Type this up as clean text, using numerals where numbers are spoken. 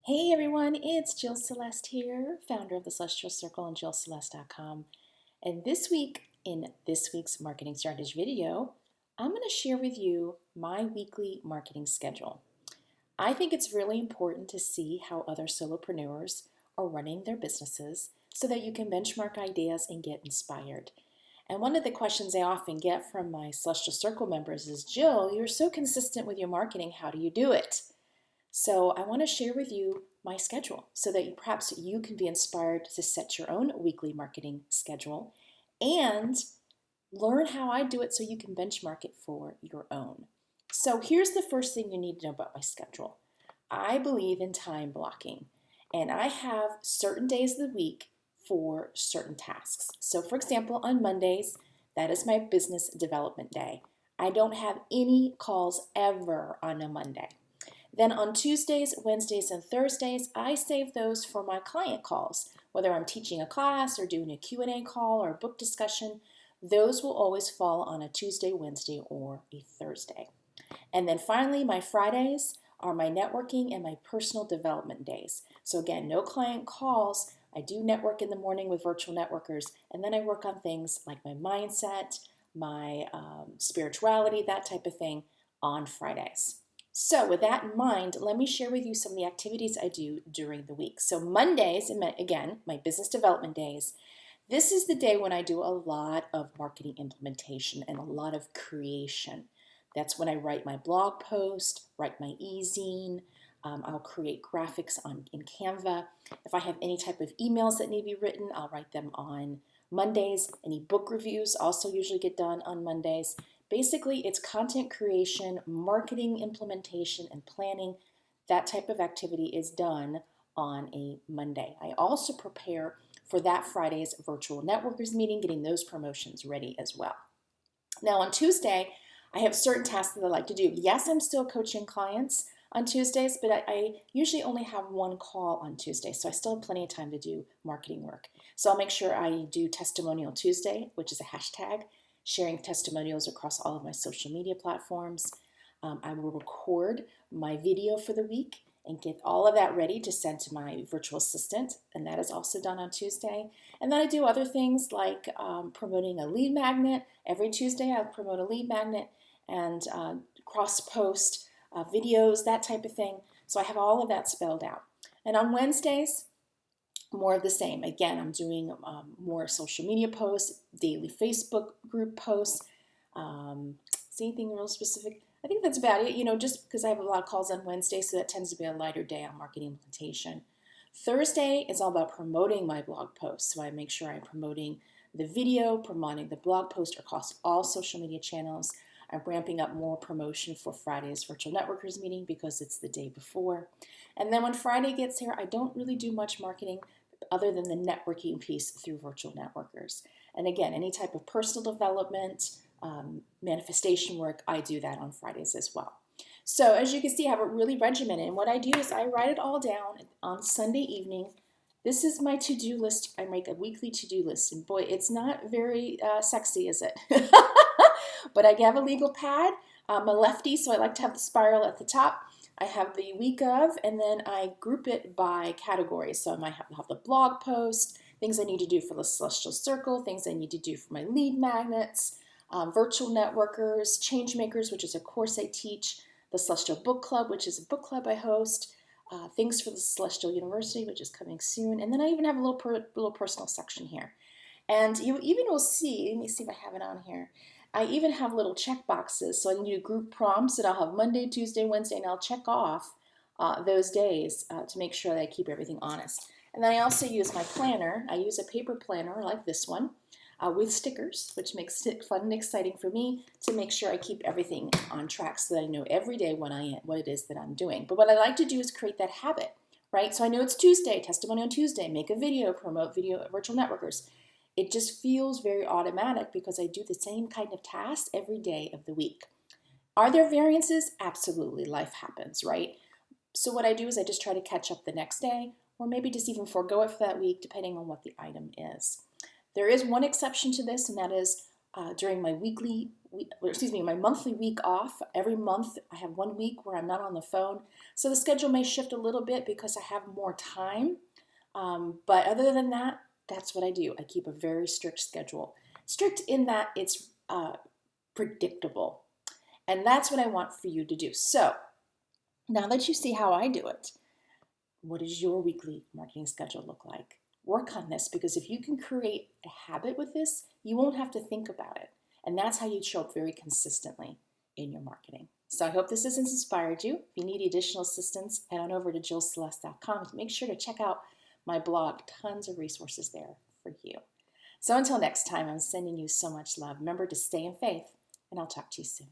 Hey everyone, it's Jill Celeste here, founder of the Celestial Circle and JillCeleste.com. And this week, in this week's marketing strategy video, I'm going to share with you my weekly marketing schedule. I think it's really important to see how other solopreneurs are running their businesses so that you can benchmark ideas and get inspired. And one of the questions I often get from my Celestial Circle members is, Jill, you're so consistent with your marketing, how do you do it? So I want to share with you my schedule so that perhaps you can be inspired to set your own weekly marketing schedule and learn how I do it so you can benchmark it for your own. So here's the first thing you need to know about my schedule. I believe in time blocking, and I have certain days of the week for certain tasks. So for example, on Mondays, that is my business development day. I don't have any calls ever on a Monday. Then on Tuesdays, Wednesdays, and Thursdays, I save those for my client calls. Whether I'm teaching a class or doing a Q&A call or a book discussion, those will always fall on a Tuesday, Wednesday, or a Thursday. And then finally, my Fridays are my networking and my personal development days. So again, no client calls. I do network in the morning with virtual networkers, and then I work on things like my mindset, my spirituality, that type of thing on Fridays. So with that in mind, let me share with you some of the activities I do during the week. So Mondays, again, my business development days, this is the day when I do a lot of marketing implementation and a lot of creation. That's when I write my blog post, write my e-zine, I'll create graphics in Canva. If I have any type of emails that need to be written, I'll write them on Mondays. Any book reviews also usually get done on Mondays. Basically, it's content creation, marketing implementation, and planning. That type of activity is done on a Monday. I also prepare for that Friday's virtual networkers meeting, getting those promotions ready as well. Now on Tuesday, I have certain tasks that I like to do. Yes, I'm still coaching clients on Tuesdays, but I usually only have one call on Tuesday, so I still have plenty of time to do marketing work. So I'll make sure I do Testimonial Tuesday, which is a hashtag, sharing testimonials across all of my social media platforms. I will record my video for the week and get all of that ready to send to my virtual assistant, and that is also done on Tuesday. And then I do other things like promoting a lead magnet. Every Tuesday I'll promote a lead magnet and cross-post videos, that type of thing. So I have all of that spelled out. And on Wednesdays, more of the same. Again, I'm doing more social media posts, daily Facebook group posts. Is anything real specific? I think that's about it, just because I have a lot of calls on Wednesday, so that tends to be a lighter day on marketing implementation. Thursday is all about promoting my blog posts, so I make sure I'm promoting the video, promoting the blog post across all social media channels. I'm ramping up more promotion for Friday's virtual networkers meeting because it's the day before. And then when Friday gets here, I don't really do much marketing other than the networking piece through virtual networkers. And again, any type of personal development, manifestation work, I do that on Fridays as well. So as you can see, I have it really regimented. And what I do is I write it all down on Sunday evening. This is my to-do list. I make a weekly to-do list. And boy, it's not very sexy, is it? But I have a legal pad. I'm a lefty, so I like to have the spiral at the top. I have the week of, and then I group it by categories. So I might have the blog post, things I need to do for the Celestial Circle, things I need to do for my lead magnets, virtual networkers, change makers, which is a course I teach, the Celestial Book Club, which is a book club I host, things for the Celestial University, which is coming soon. And then I even have a little personal section here. And you even will see, let me see if I have it on here. I even have little check boxes, so I can do group prompts that I'll have Monday, Tuesday, Wednesday, and I'll check off those days to make sure that I keep everything honest. And then I also use my planner. I use a paper planner like this one with stickers, which makes it fun and exciting for me to make sure I keep everything on track so that I know every day what it is that I'm doing. But what I like to do is create that habit, right? So I know it's Tuesday, testimony on Tuesday, make a video, promote video virtual networkers. It just feels very automatic because I do the same kind of tasks every day of the week. Are there variances? Absolutely, life happens, right? So what I do is I just try to catch up the next day, or maybe just even forego it for that week, depending on what the item is. There is one exception to this, and that is during my my monthly week off. Every month I have 1 week where I'm not on the phone. So the schedule may shift a little bit because I have more time. But other than that, that's what I do. I keep a very strict schedule. Strict in that it's predictable. And that's what I want for you to do. So now that you see how I do it, what does your weekly marketing schedule look like? Work on this, because if you can create a habit with this, you won't have to think about it. And that's how you show up very consistently in your marketing. So I hope this has inspired you. If you need additional assistance, head on over to jillceleste.com. Make sure to check out my blog. Tons of resources there for you. So until next time, I'm sending you so much love. Remember to stay in faith, and I'll talk to you soon.